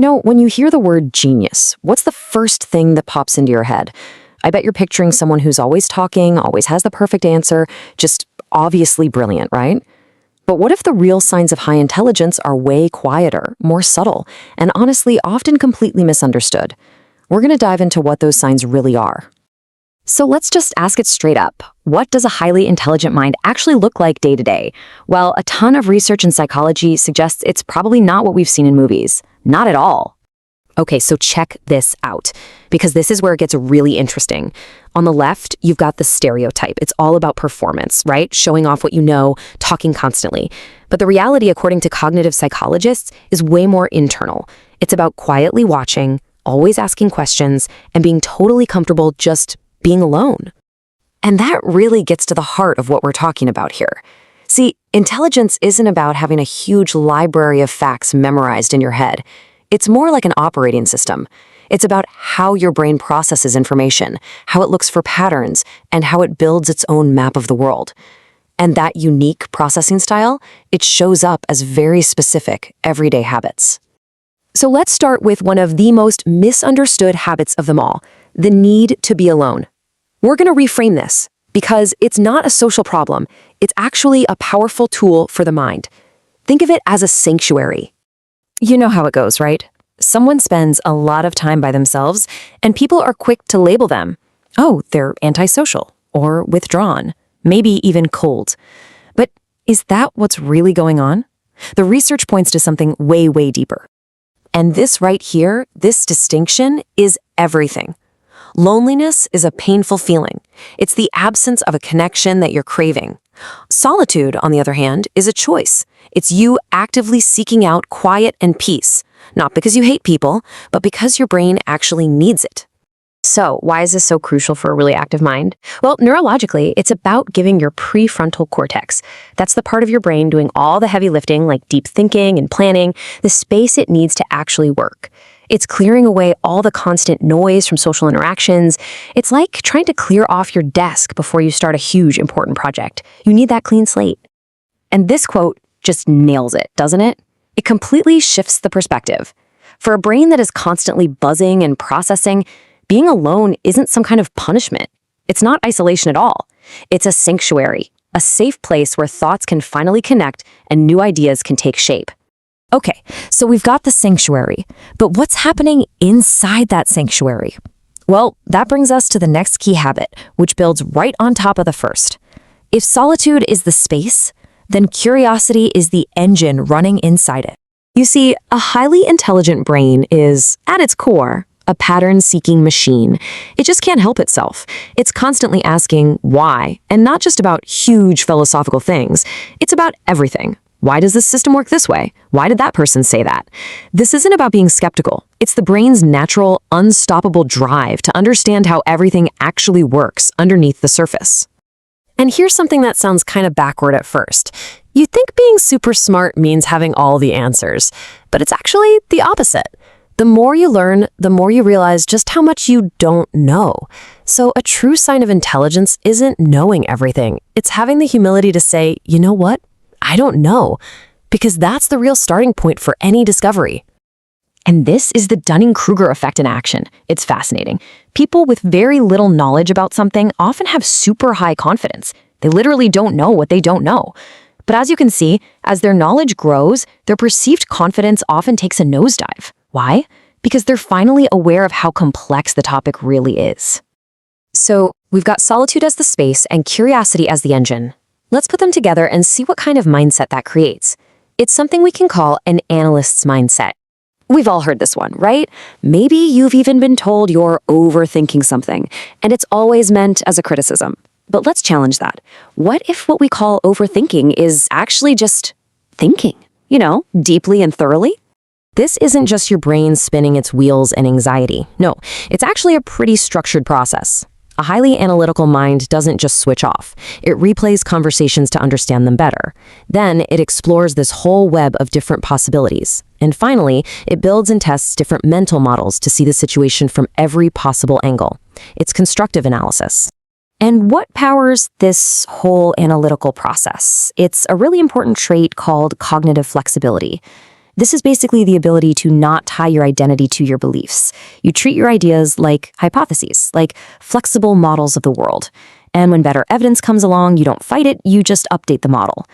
When you hear the word genius, what's the first thing that pops into your head? I bet you're picturing someone who's always talking, always has the perfect answer, just obviously brilliant, right? But what if the real signs of high intelligence are way quieter, more subtle, and honestly often completely misunderstood? We're going to dive into what those signs really are. So let's just ask it straight up. What does a highly intelligent mind actually look like day to day? Well, a ton of research in psychology suggests it's probably not what we've seen in movies. Not at all. Okay, so check this out, because this is where it gets really interesting. On the left, you've got the stereotype. It's all about performance, right? Showing off what you know, talking constantly. But the reality, according to cognitive psychologists, is way more internal. It's about quietly watching, always asking questions, and being totally comfortable just being alone. And that really gets to the heart of what we're talking about here. See, intelligence isn't about having a huge library of facts memorized in your head. It's more like an operating system. It's about how your brain processes information, how it looks for patterns, and how it builds its own map of the world. And that unique processing style, it shows up as very specific, everyday habits. So let's start with one of the most misunderstood habits of them all, the need to be alone. We're going to reframe this, because it's not a social problem. It's actually a powerful tool for the mind. Think of it as a sanctuary. You know how it goes, right? Someone spends a lot of time by themselves, and people are quick to label them. Oh, they're antisocial, or withdrawn, maybe even cold. But is that what's really going on? The research points to something way, way deeper. And this right here, this distinction, is everything. Loneliness is a painful feeling. It's the absence of a connection that you're craving. Solitude, on the other hand, is a choice. It's you actively seeking out quiet and peace, not because you hate people, but because your brain actually needs it. So, why is this so crucial for a really active mind? Well, neurologically, it's about giving your prefrontal cortex, that's the part of your brain doing all the heavy lifting like deep thinking and planning, the space it needs to actually work. It's clearing away all the constant noise from social interactions. It's like trying to clear off your desk before you start a huge, important project. You need that clean slate. And this quote just nails it, doesn't it? It completely shifts the perspective. For a brain that is constantly buzzing and processing, being alone isn't some kind of punishment. It's not isolation at all. It's a sanctuary, a safe place where thoughts can finally connect and new ideas can take shape. Okay, so we've got the sanctuary, but what's happening inside that sanctuary? Well, that brings us to the next key habit, which builds right on top of the first. If solitude is the space, then curiosity is the engine running inside it. You see, a highly intelligent brain is, at its core, a pattern-seeking machine. It just can't help itself. It's constantly asking why, and not just about huge philosophical things. It's about everything. Why does this system work this way? Why did that person say that? This isn't about being skeptical. It's the brain's natural, unstoppable drive to understand how everything actually works underneath the surface. And here's something that sounds kind of backward at first. You think being super smart means having all the answers, but it's actually the opposite. The more you learn, the more you realize just how much you don't know. So a true sign of intelligence isn't knowing everything. It's having the humility to say, you know what? I don't know, because that's the real starting point for any discovery. And this is the Dunning-Kruger effect in action. It's fascinating. People with very little knowledge about something often have super high confidence. They literally don't know what they don't know. But as you can see, as their knowledge grows, their perceived confidence often takes a nosedive. Why? Because they're finally aware of how complex the topic really is. So we've got solitude as the space and curiosity as the engine. Let's put them together and see what kind of mindset that creates. It's something we can call an analyst's mindset. We've all heard this one, right? Maybe you've even been told you're overthinking something, and it's always meant as a criticism. But let's challenge that. What if what we call overthinking is actually just thinking, deeply and thoroughly? This isn't just your brain spinning its wheels in anxiety. No, it's actually a pretty structured process. A highly analytical mind doesn't just switch off. It replays conversations to understand them better. Then it explores this whole web of different possibilities. And finally, it builds and tests different mental models to see the situation from every possible angle. It's constructive analysis. And what powers this whole analytical process? It's a really important trait called cognitive flexibility. This is basically the ability to not tie your identity to your beliefs. You treat your ideas like hypotheses, like flexible models of the world. And when better evidence comes along, you don't fight it, you just update the model.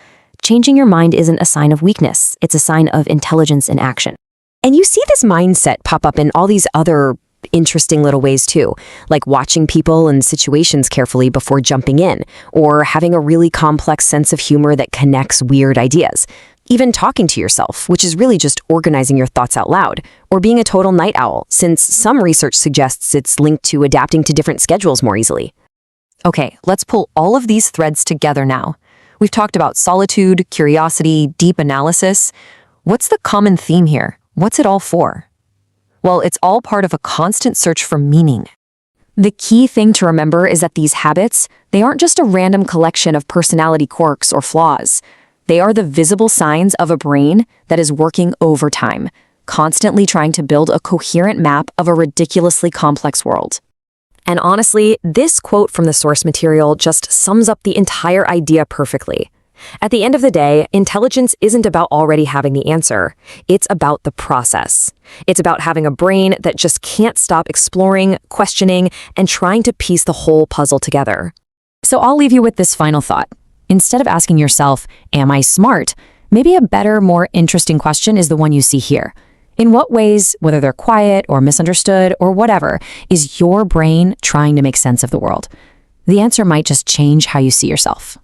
Changing your mind isn't a sign of weakness, it's a sign of intelligence in action. And you see this mindset pop up in all these other interesting little ways too, like watching people and situations carefully before jumping in, or having a really complex sense of humor that connects weird ideas. Even talking to yourself, which is really just organizing your thoughts out loud, or being a total night owl, since some research suggests it's linked to adapting to different schedules more easily. Okay, let's pull all of these threads together now. We've talked about solitude, curiosity, deep analysis. What's the common theme here? What's it all for? Well, it's all part of a constant search for meaning. The key thing to remember is that these habits, they aren't just a random collection of personality quirks or flaws. They are the visible signs of a brain that is working overtime, constantly trying to build a coherent map of a ridiculously complex world. And honestly, this quote from the source material just sums up the entire idea perfectly. At the end of the day, intelligence isn't about already having the answer. It's about the process. It's about having a brain that just can't stop exploring, questioning, and trying to piece the whole puzzle together. So I'll leave you with this final thought. Instead of asking yourself, am I smart? Maybe a better, more interesting question is the one you see here. In what ways, whether they're quiet or misunderstood or whatever, is your brain trying to make sense of the world? The answer might just change how you see yourself.